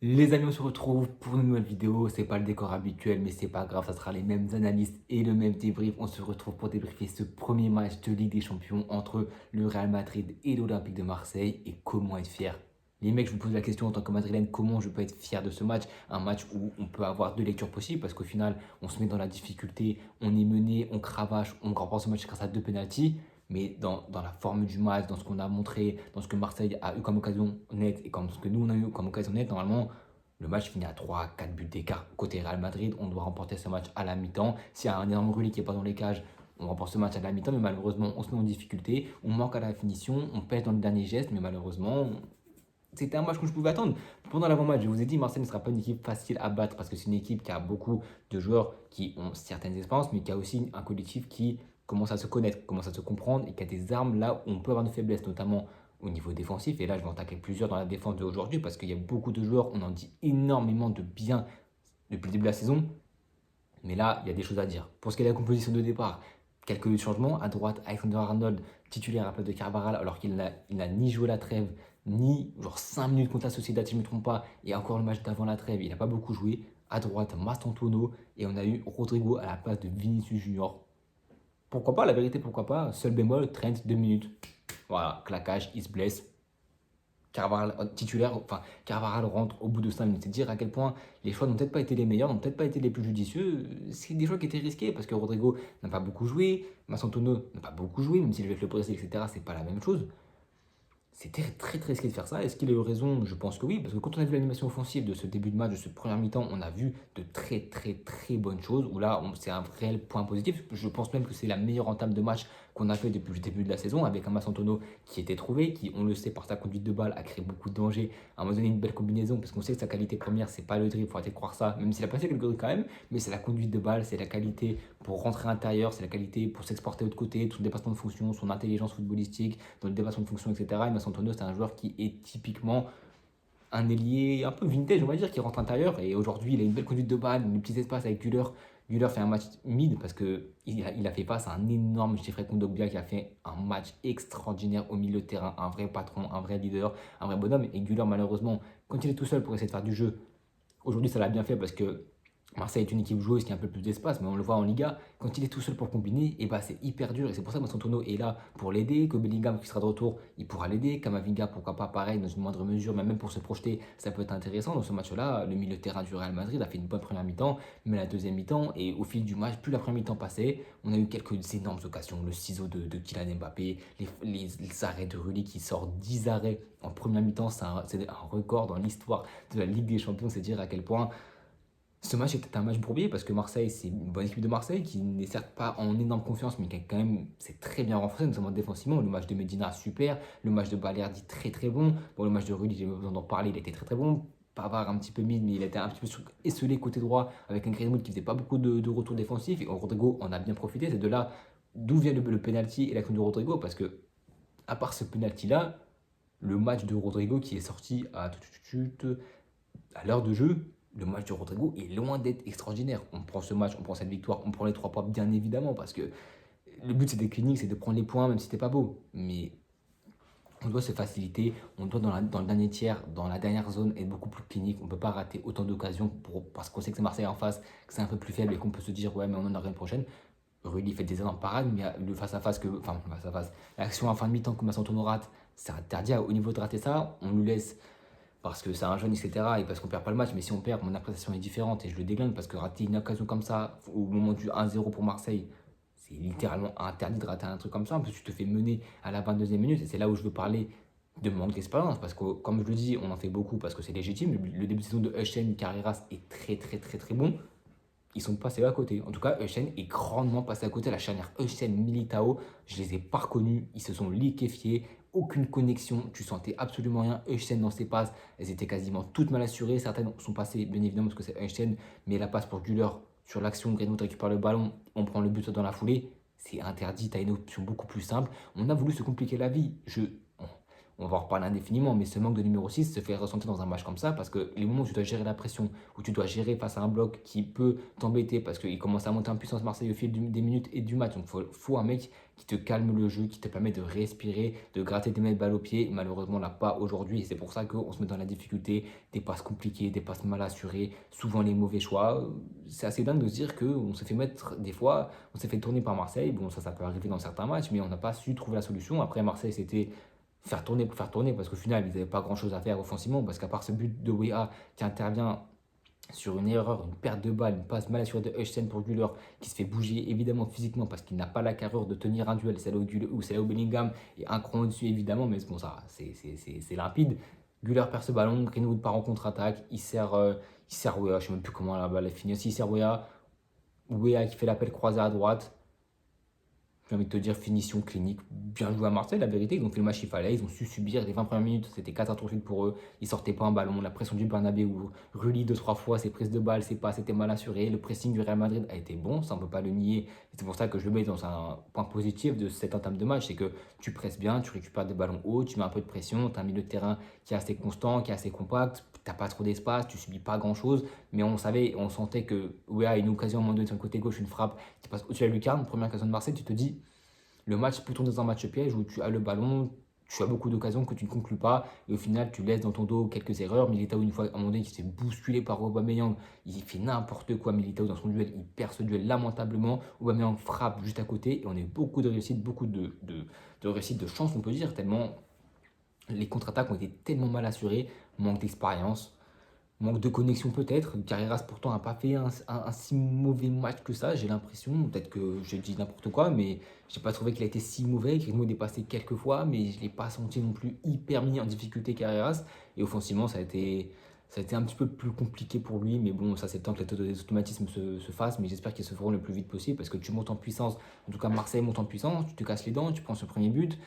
Les amis, on se retrouve pour une nouvelle vidéo. C'est pas le décor habituel, mais c'est pas grave, ça sera les mêmes analystes et le même débrief. On se retrouve pour débriefer ce premier match de Ligue des Champions entre le Real Madrid et l'Olympique de Marseille et comment être fier. Les mecs, je vous pose la question en tant que Madrilène, comment je peux être fier de ce match? Un match où on peut avoir deux lectures possibles parce qu'au final, on se met dans la difficulté, on est mené, on cravache, on remporte ce match grâce à deux pénaltys. Mais dans la forme du match, dans ce qu'on a montré, dans ce que Marseille a eu comme occasion nette et comme ce que nous on a eu comme occasion nette, normalement, le match finit à 3-4 buts d'écart. Côté Real Madrid, on doit remporter ce match à la mi-temps. S'il y a un énorme Rulli qui n'est pas dans les cages, on remporte ce match à la mi-temps, mais malheureusement, on se met en difficulté. On manque à la finition, on pèse dans le dernier geste, mais malheureusement, c'était un match que je pouvais attendre. Pendant l'avant-match, je vous ai dit, Marseille ne sera pas une équipe facile à battre parce que c'est une équipe qui a beaucoup de joueurs qui ont certaines expériences, mais qui a aussi un collectif qui commence à se connaître, commence à se comprendre et qui a des armes là où on peut avoir une faiblesse, notamment au niveau défensif. Et là, je vais en attaquer plusieurs dans la défense d'aujourd'hui parce qu'il y a beaucoup de joueurs, on en dit énormément de bien depuis le début de la saison. Mais là, il y a des choses à dire. Pour ce qui est de la composition de départ, quelques changements. À droite, Alexander Arnold, titulaire à la place de Carvajal, alors qu'il n'a ni joué la trêve, ni genre 5 minutes contre la Sociedad, si je ne me trompe pas, et encore le match d'avant la trêve, il n'a pas beaucoup joué. À droite, Mastantuono, et on a eu Rodrigo à la place de Vinicius Junior. Pourquoi pas, la vérité, pourquoi pas. Seul bémol, Trent, 2 minutes. Voilà, claquage, il se blesse. Carvajal titulaire, enfin Carvajal rentre au bout de 5 minutes. C'est dire à quel point les choix n'ont peut-être pas été les meilleurs, n'ont peut-être pas été les plus judicieux. C'est des choix qui étaient risqués parce que Rodrigo n'a pas beaucoup joué, Massantono n'a pas beaucoup joué, même s'il joue avec le Brésil, etc. C'est pas la même chose. C'était très très risqué de faire ça. Est-ce qu'il a eu raison? Je pense que oui, parce que quand on a vu l'animation offensive de ce début de match, de ce premier mi-temps, on a vu de très très très bonnes choses. Où là, c'est un réel point positif. Je pense même que c'est la meilleure entame de match qu'on a fait depuis le début de la saison, avec un Massantono qui était trouvé, qui, on le sait, par sa conduite de balle, a créé beaucoup de dangers. À un moment donné, une belle combinaison, parce qu'on sait que sa qualité première, c'est pas le dribble, il faut arrêter de croire ça, même s'il a passé quelques dribbles quand même, mais c'est la conduite de balle, c'est la qualité pour rentrer à l'intérieur, c'est la qualité pour s'exporter de l'autre côté, son dépassement de fonction, son intelligence footballistique, dans le dépassement de fonction, etc. Et Massantono, c'est un joueur qui est typiquement un ailier un peu vintage, on va dire, qui rentre à l'intérieur. Et aujourd'hui, il a une belle conduite de balle, des petits espaces avec Güler. Güler fait un match mid parce qu'il a fait face à un énorme Jeffrey Kondogbia qui a fait un match extraordinaire au milieu de terrain. Un vrai patron, un vrai leader, un vrai bonhomme. Et Güler, malheureusement, quand il est tout seul pour essayer de faire du jeu, aujourd'hui, ça l'a bien fait parce que Marseille est une équipe joueuse qui a un peu plus d'espace, mais on le voit en Liga, quand il est tout seul pour combiner, et bah c'est hyper dur. Et c'est pour ça que Santono est là pour l'aider, que Bellingham qui sera de retour, il pourra l'aider, Kamavinga pourquoi pas pareil dans une moindre mesure, mais même pour se projeter, ça peut être intéressant. Dans ce match-là, le milieu de terrain du Real Madrid a fait une bonne première mi-temps, mais la deuxième mi-temps, et au fil du match, plus la première mi-temps passait, on a eu quelques énormes occasions, le ciseau de Kylian Mbappé, les arrêts de Rulli qui sort 10 arrêts en première mi-temps, c'est un record dans l'histoire de la Ligue des Champions, c'est dire à quel point ce match était un match bourbier parce que Marseille, c'est une bonne équipe de Marseille qui n'est certes pas en énorme confiance, mais qui a quand même, c'est très bien renforcé, notamment défensivement. Le match de Medina, super. Le match de Balerdi, très très bon. Bon, le match de Rudy, j'ai pas besoin d'en parler, il était très très bon. Pavard un petit peu mid, mais il était un petit peu esselé côté droit avec un Greenwood qui faisait pas beaucoup de retours défensifs. Et Rodrigo en a bien profité. C'est de là d'où vient le penalty et l'action de Rodrigo parce que, à part ce penalty là, le match de Rodrigo qui est sorti à l'heure de jeu, le match de Rodrigo est loin d'être extraordinaire. On prend ce match, on prend cette victoire, on prend les 3 points, bien évidemment, parce que le but c'est des cliniques, c'est de prendre les points, même si t'es pas beau. Mais on doit se faciliter, on doit dans le dernier tiers, dans la dernière zone, être beaucoup plus clinique. On ne peut pas rater autant d'occasions parce qu'on sait que c'est Marseille en face, que c'est un peu plus faible et qu'on peut se dire ouais mais on en aura une prochaine. Rudy fait des énormes parades, mais le face-à-face enfin face-à-face, l'action en fin de mi-temps que Masson rate, c'est interdit au niveau de rater ça. On lui laisse parce que c'est un jeune, etc. Et parce qu'on perd pas le match. Mais si on perd, mon appréciation est différente et je le déglingue parce que rater une occasion comme ça au moment du 1-0 pour Marseille, c'est littéralement interdit de rater un truc comme ça. Parce que tu te fais mener à la 22e minute et c'est là où je veux parler de manque d'expérience. Parce que, comme je le dis, on en fait beaucoup parce que c'est légitime. Le début de saison de Echen Carreras est très, très, très, très bon. Ils sont passés à côté. En tout cas, Euchen est grandement passé à côté. La charnière Euchen-Militao, je les ai pas reconnus. Ils se sont liquéfiés. Aucune connexion. Tu sentais absolument rien. Euchen dans ses passes, elles étaient quasiment toutes mal assurées. Certaines sont passées, bien évidemment, parce que c'est Euchen. Mais la passe pour Güler sur l'action, Greenwood récupère le ballon. On prend le but dans la foulée. C'est interdit. Tu as une option beaucoup plus simple. On a voulu se compliquer la vie. on va en reparler indéfiniment, mais ce manque de numéro 6 se fait ressentir dans un match comme ça parce que les moments où tu dois gérer la pression, où tu dois gérer face à un bloc qui peut t'embêter parce qu'il commence à monter en puissance Marseille au fil des minutes et du match. Donc faut un mec qui te calme le jeu, qui te permet de respirer, de gratter des mètres balles au pied. Malheureusement, on l'a pas aujourd'hui et c'est pour ça qu'on se met dans la difficulté, des passes compliquées, des passes mal assurées, souvent les mauvais choix. C'est assez dingue de se dire qu'on se fait mettre des fois, on s'est fait tourner par Marseille. Bon, ça peut arriver dans certains matchs, mais on n'a pas su trouver la solution. Après, Marseille, c'était faire tourner pour faire tourner parce qu'au final, ils n'avaient pas grand-chose à faire offensivement parce qu'à part ce but de Wea qui intervient sur une erreur, une perte de balle, une passe mal assurée de Hutchinson pour Güler, qui se fait bouger évidemment physiquement parce qu'il n'a pas la carrure de tenir un duel, c'est là où, c'est là où Bellingham est un cran au-dessus évidemment, mais bon, ça, c'est limpide. Güler perd ce ballon, Greenwood part en contre-attaque, il sert Wea, je ne sais même plus comment la balle est finie aussi, il sert Wea, Wea qui fait l'appel croisé à droite, j'ai envie de te dire finition clinique, bien joué à Marseille, la vérité, ils ont fait le match qu'il fallait, ils ont su subir les 20 premières minutes, c'était catastrophique pour eux, ils sortaient pas un ballon, la pression du Bernabeu, Rulli 2-3 fois, ses prises de balles, ses passes étaient mal assurées, le pressing du Real Madrid a été bon, ça on peut pas le nier, c'est pour ça que je le mets dans un point positif de cette entame de match, c'est que tu presses bien, tu récupères des ballons hauts, tu mets un peu de pression, tu as un milieu de terrain qui est assez constant, qui est assez compact, t'as pas trop d'espace, tu subis pas grand chose, mais on savait, on sentait que Wea a une occasion à un moment donné sur le côté gauche, une frappe qui passe au-dessus de la lucarne, première occasion de Marseille, tu te dis le match peut tourner dans un match piège où tu as le ballon, tu as beaucoup d'occasions que tu ne conclus pas et au final tu laisses dans ton dos quelques erreurs. Militao une fois à un moment donné qui s'est bousculé par Aubameyang, il fait n'importe quoi. Militao dans son duel, il perd ce duel lamentablement. Aubameyang frappe juste à côté et on a eu beaucoup de réussite, beaucoup de réussite, de chance on peut dire tellement les contre-attaques ont été tellement mal assurées, manque d'expérience. Manque de connexion peut-être. Carreras pourtant n'a pas fait un si mauvais match que ça, j'ai l'impression. Peut-être que je dis n'importe quoi, mais j'ai pas trouvé qu'il a été si mauvais. Greenwood est passé quelques fois, mais je ne l'ai pas senti non plus hyper mis en difficulté Carreras. Et offensivement, ça a été un petit peu plus compliqué pour lui. Mais bon, ça c'est le temps que les automatismes se fassent. Mais j'espère qu'ils se feront le plus vite possible parce que tu montes en puissance. En tout cas, Marseille monte en puissance. Tu te casses les dents, tu prends ce premier but.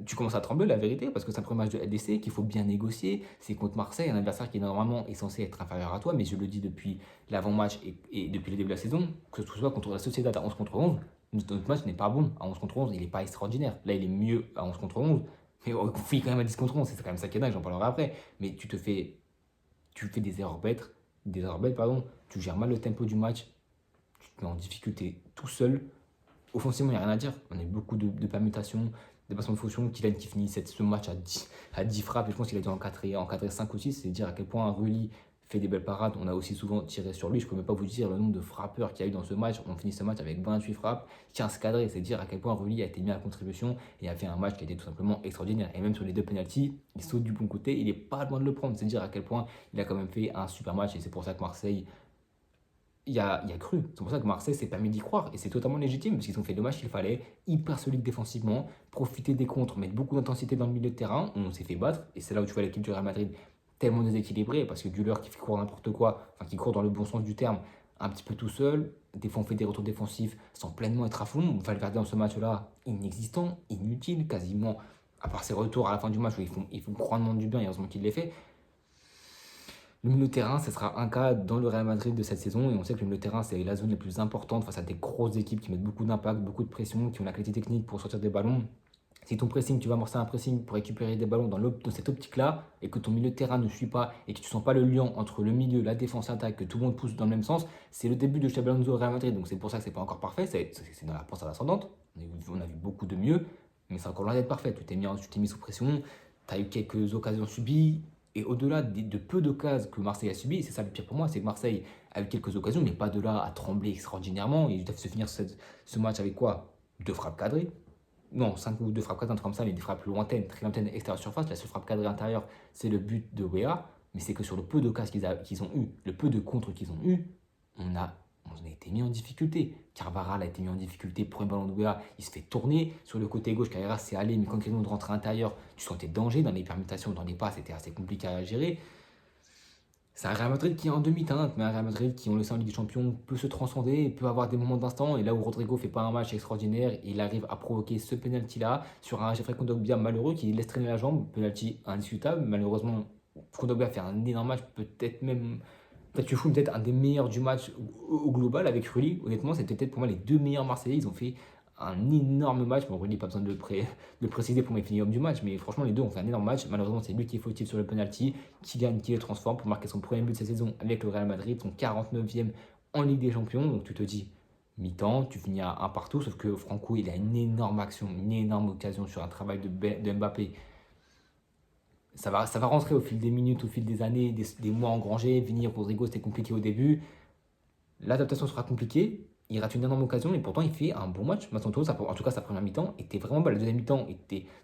Tu commences à trembler la vérité parce que c'est un premier match de LDC qu'il faut bien négocier. C'est contre Marseille, un adversaire qui normalement est censé être inférieur à toi, mais je le dis depuis l'avant-match et depuis le début de la saison, que ce soit contre la Sociedad à 11 contre 11, notre match n'est pas bon à 11 contre 11, il n'est pas extraordinaire. Là, il est mieux à 11 contre 11, mais on finit quand même à 10 contre 11, c'est quand même ça qui est dingue, j'en parlerai après. Mais tu fais des erreurs bêtes, pardon, tu gères mal le tempo du match, tu te mets en difficulté tout seul. Offensivement, il n'y a rien à dire. On a eu beaucoup de permutations, des passements de fonction. Kylian qui finit ce match à 10 frappes. Et je pense qu'il a été en 4 et 5 aussi. C'est dire à quel point Rulli fait des belles parades. On a aussi souvent tiré sur lui. Je ne peux même pas vous dire le nombre de frappeurs qu'il y a eu dans ce match. On finit ce match avec 28 frappes, 15 cadrés. C'est dire à quel point Rulli a été mis à contribution et a fait un match qui a été tout simplement extraordinaire. Et même sur les deux penalties, il saute du bon côté. Il n'est pas loin de le prendre. C'est dire à quel point il a quand même fait un super match. Et c'est pour ça que Marseille il y a cru. C'est pour ça que Marseille s'est permis d'y croire. Et c'est totalement légitime, parce qu'ils ont fait le match qu'il fallait, hyper solide défensivement, profiter des contres, mettre beaucoup d'intensité dans le milieu de terrain. On s'est fait battre. Et c'est là où tu vois l'équipe du Real Madrid tellement déséquilibrée, parce que Güler qui fait courir n'importe quoi, enfin qui court dans le bon sens du terme, un petit peu tout seul. Des fois, on fait des retours défensifs sans pleinement être à fond. Valverde dans ce match-là, inexistant, inutile, quasiment. À part ses retours à la fin du match où ils font croisement du bien, et heureusement qu'il les fait. Le milieu de terrain, ce sera un cas dans le Real Madrid de cette saison. Et on sait que le milieu de terrain, c'est la zone la plus importante face à des grosses équipes qui mettent beaucoup d'impact, beaucoup de pression, qui ont la qualité technique pour sortir des ballons. Si ton pressing, tu vas amorcer un pressing pour récupérer des ballons dans cette optique-là, et que ton milieu de terrain ne suit pas, et que tu ne sens pas le lien entre le milieu, la défense et l'attaque, que tout le monde pousse dans le même sens, c'est le début de Xabi Alonso au Real Madrid. Donc c'est pour ça que c'est pas encore parfait, c'est dans la pente ascendante. On a vu beaucoup de mieux, mais c'est encore loin d'être parfait. Tu t'es mis sous pression, tu as eu quelques occasions subies, et au-delà de peu d'occasions que Marseille a subies, c'est ça le pire pour moi, c'est que Marseille a eu quelques occasions, mais pas de là à trembler extraordinairement. Ils doivent se finir ce match avec quoi? Deux frappes cadrées. Non, 5 ou 2 frappes cadrées, un truc comme ça, mais des frappes lointaines, très lointaines, extérieure surface. La seule frappe cadrée intérieure, c'est le but de Wea, mais c'est que sur le peu d'occasions qu'ils ont eu, le peu de contres qu'ils ont eu, on a été mis en difficulté. Carvajal a été mis en difficulté pour un ballon de Wea, il se fait tourner. Sur le côté gauche, Carrera s'est allé, mais quand Greenwood rentre à l'intérieur, tu sentais danger dans les permutations, dans les passes, c'était assez compliqué à gérer. C'est un Real Madrid qui est en demi-teinte, mais un Real Madrid qui, on le sait en Ligue des Champions, peut se transcender, peut avoir des moments d'instant. Et là où Rodrigo fait pas un match extraordinaire, il arrive à provoquer ce penalty-là sur un Geoffrey Kondogbia malheureux qui laisse traîner la jambe. Penalty indiscutable. Malheureusement, Kondogbia fait un énorme match, peut-être tu fous peut-être un des meilleurs du match au global avec Rulli. Honnêtement, c'était peut-être pour moi les deux meilleurs Marseillais. Ils ont fait un énorme match. Bon, Rudy, pas besoin de le préciser pour m'être fini homme du match, mais franchement, les deux ont fait un énorme match. Malheureusement, c'est lui qui est fautif sur le penalty, Kylian qui le transforme pour marquer son premier but de cette saison avec le Real Madrid, son 49e en Ligue des Champions. Donc tu te dis, mi-temps, tu finis à un partout, sauf que Franco, il a une énorme action, une énorme occasion sur un travail de Mbappé. Ça va rentrer au fil des minutes, au fil des années, des mois engrangés. Vini, Rodrigo, c'était compliqué au début. L'adaptation sera compliquée. Il rate une énorme occasion et pourtant il fait un bon match. Masonto, en tout cas sa première mi-temps, était vraiment belle. La deuxième mi-temps,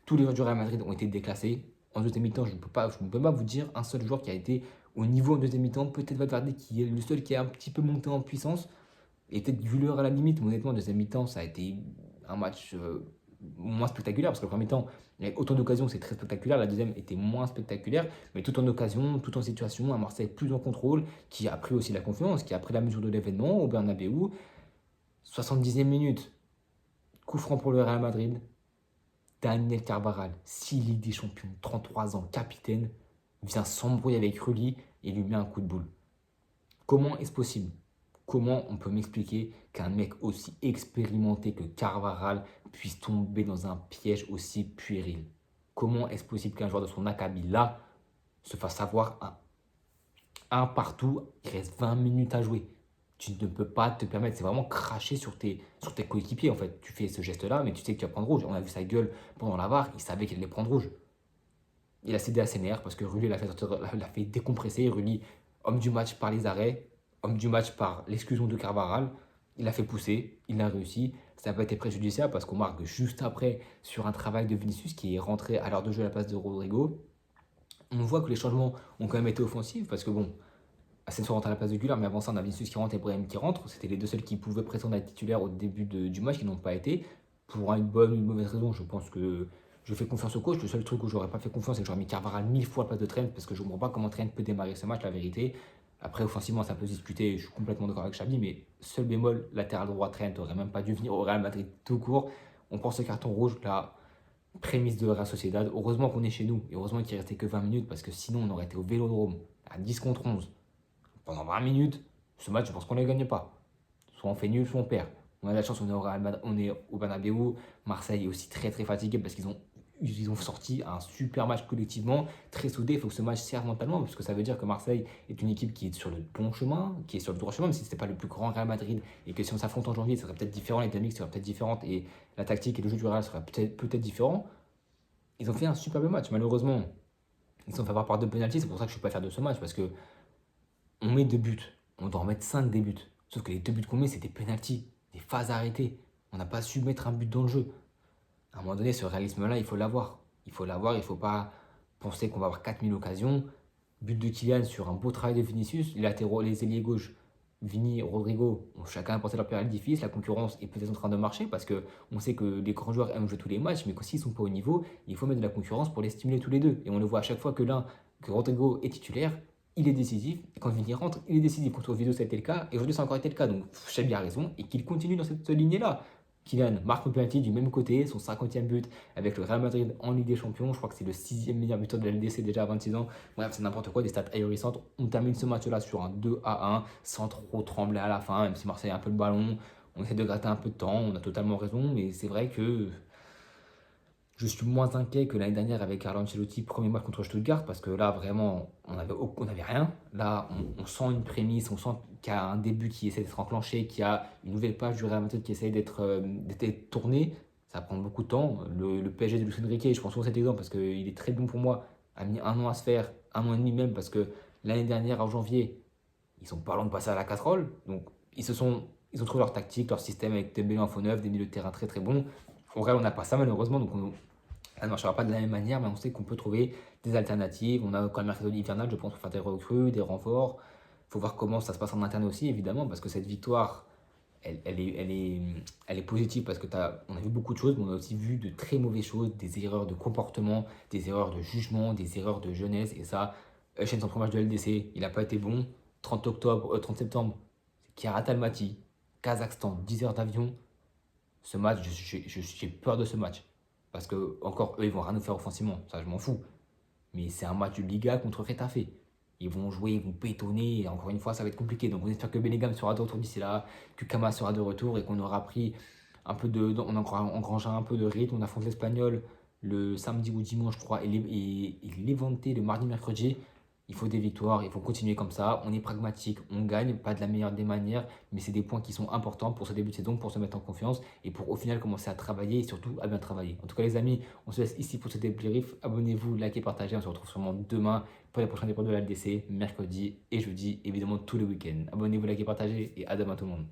tous les joueurs du Real Madrid ont été déclassés. En deuxième mi-temps, je ne peux pas vous dire un seul joueur qui a été au niveau en deuxième mi-temps. Peut-être Valverde qui est le seul qui a un petit peu monté en puissance. Et peut-être Güler à la limite. Mais honnêtement, en deuxième mi-temps, ça a été un match moins spectaculaire. Parce que la première mi-temps, avec autant d'occasions, c'est très spectaculaire. La deuxième était moins spectaculaire. Mais tout en occasion, tout en situation, à Marseille plus en contrôle, qui a pris aussi la confiance, qui a pris la mesure de l'événement au Bernabeu. 70e minute, coup franc pour le Real Madrid. Daniel Carvajal, 6 Ligues des Champions, 33 ans, capitaine, vient s'embrouiller avec Rulli et lui met un coup de boule. Comment est-ce possible? Comment on peut m'expliquer qu'un mec aussi expérimenté que Carvajal puisse tomber dans un piège aussi puéril? Comment est-ce possible qu'un joueur de son acabit là se fasse avoir un partout, il reste 20 minutes à jouer? Tu ne peux pas te permettre, c'est vraiment cracher sur tes coéquipiers en fait. Tu fais ce geste-là, mais tu sais que tu vas prendre rouge. On a vu sa gueule pendant la VAR, il savait qu'il allait prendre rouge. Il a cédé à ses nerfs parce que Rulli l'a fait décompresser. Rulli, homme du match par les arrêts, homme du match par l'exclusion de Carvajal. Il l'a fait pousser, il a réussi. Ça n'a pas été préjudiciable parce qu'on marque juste après sur un travail de Vinicius qui est rentré à l'heure de jeu à la place de Rodrigo. On voit que les changements ont quand même été offensifs parce que bon, Asensio rentre à la place de Güler, mais avant ça, on a Vinicius qui rentre et Brahim qui rentre. C'était les deux seuls qui pouvaient prétendre être titulaires au début du match, qui n'ont pas été. Pour une bonne ou une mauvaise raison, je pense que je fais confiance au coach. Le seul truc où j'aurais pas fait confiance, c'est que j'aurais mis Carvajal 1000 fois à la place de Trent, parce que je ne comprends pas comment Trent peut démarrer ce match, la vérité. Après, offensivement, ça peut se discuter, je suis complètement d'accord avec Xavi, mais seul bémol, latéral droit, Trent aurait même pas dû venir au Real Madrid tout court. On prend ce carton rouge, la prémisse de la Real Sociedad. Heureusement qu'on est chez nous, et heureusement qu'il restait que 20 minutes, parce que sinon, on aurait été au Vélodrome, à 10 contre 11 pendant 20 minutes, ce match, je pense qu'on ne le gagne pas. Soit on fait nul, soit on perd. On a la chance, on est au Bernabeu. Marseille est aussi très très fatigué parce qu'ils ont sorti un super match collectivement, très soudé. Il faut que ce match serve mentalement parce que ça veut dire que Marseille est une équipe qui est sur le bon chemin, qui est sur le droit chemin, même si ce n'était pas le plus grand Real Madrid et que si on s'affronte en janvier, ça serait peut-être différent, les dynamiques seraient peut-être différentes et la tactique et le jeu du Real seraient peut-être différents. Ils ont fait un superbe match. Malheureusement, ils sont fait avoir par deux pénaltys. C'est pour ça que je ne suis pas fier de ce match parce que on met 2 buts, on doit en mettre 5 des buts. Sauf que les 2 buts qu'on met, c'est des pénaltys, des phases arrêtées. On n'a pas su mettre un but dans le jeu. À un moment donné, ce réalisme-là, il faut l'avoir. Il faut l'avoir, il ne faut pas penser qu'on va avoir 4000 occasions. But de Kylian sur un beau travail de Vinicius. Les latéraux, les ailiers gauche, Vini, Rodrigo, ont chacun apporté leur période difficile. La concurrence est peut-être en train de marcher parce qu'on sait que les grands joueurs aiment jouer tous les matchs, mais que s'ils ne sont pas au niveau, il faut mettre de la concurrence pour les stimuler tous les deux. Et on le voit à chaque fois que Rodrigo est titulaire, il est décisif. Et quand Vini rentre, il est décisif. Contre Oviedo, ça a été le cas. Et aujourd'hui, ça a encore été le cas. Donc, Xabi a raison et qu'il continue dans cette lignée-là. Kylian marque le penalty du même côté, son 50e but avec le Real Madrid en Ligue des Champions. Je crois que c'est le 6e meilleur buteur de la LDC déjà à 26 ans. Bref, c'est n'importe quoi, des stats ahurissantes. On termine ce match-là sur un 2-1 sans trop trembler à la fin, même si Marseille a un peu le ballon. On essaie de gratter un peu de temps, on a totalement raison, mais c'est vrai que je suis moins inquiet que l'année dernière avec Carlo Ancelotti, premier match contre Stuttgart, parce que là, vraiment, on avait rien. Là, on sent une prémisse, on sent qu'il y a un début qui essaie d'être enclenché, qu'il y a une nouvelle page du Real Madrid qui essaie d'être tournée. Ça prend beaucoup de temps. Le PSG de Luis Enrique, je prends souvent cet exemple parce qu'il est très bon pour moi, a mis 1 an à se faire, 1 an et demi même, parce que l'année dernière, en janvier, ils sont pas loin de passer à la casserole. Donc, ils ont trouvé leur tactique, leur système avec Dembélé en faux neuf, des milieux de terrain très très bons. Au Real, on n'a pas ça malheureusement, donc ça ne marchera pas de la même manière, mais on sait qu'on peut trouver des alternatives. On a quand même mercato hivernal, je pense, pour faire des recrues, des renforts. Il faut voir comment ça se passe en interne aussi, évidemment, parce que cette victoire, elle est positive parce que on a vu beaucoup de choses, mais on a aussi vu de très mauvaises choses, des erreurs de comportement, des erreurs de jugement, des erreurs de jeunesse. Et ça, Echen, son premier match de LDC, il n'a pas été bon. 30 septembre, c'est Chiara Almaty, Kazakhstan, 10 heures d'avion. Ce match, j'ai peur de ce match. Parce que, encore, eux, ils vont rien nous faire offensivement. Ça, je m'en fous. Mais c'est un match de Liga contre Retafe. Ils vont jouer, ils vont pétonner. Et encore une fois, ça va être compliqué. Donc, on espère que Bellingham sera de retour d'ici là, que Kama sera de retour et qu'on aura pris on engrange un peu de rythme. On affronte l'Espagnol le samedi ou dimanche, je crois, et l'Levante le mardi, mercredi. Il faut des victoires, il faut continuer comme ça. On est pragmatique, on gagne, pas de la meilleure des manières, mais c'est des points qui sont importants pour ce début de saison, pour se mettre en confiance et pour au final commencer à travailler et surtout à bien travailler. En tout cas, les amis, on se laisse ici pour ce débrief. Abonnez-vous, likez, partagez. On se retrouve sûrement demain pour les prochains débriefs de la LDC, mercredi et jeudi, évidemment tous les week-ends. Abonnez-vous, likez, partagez et à demain tout le monde.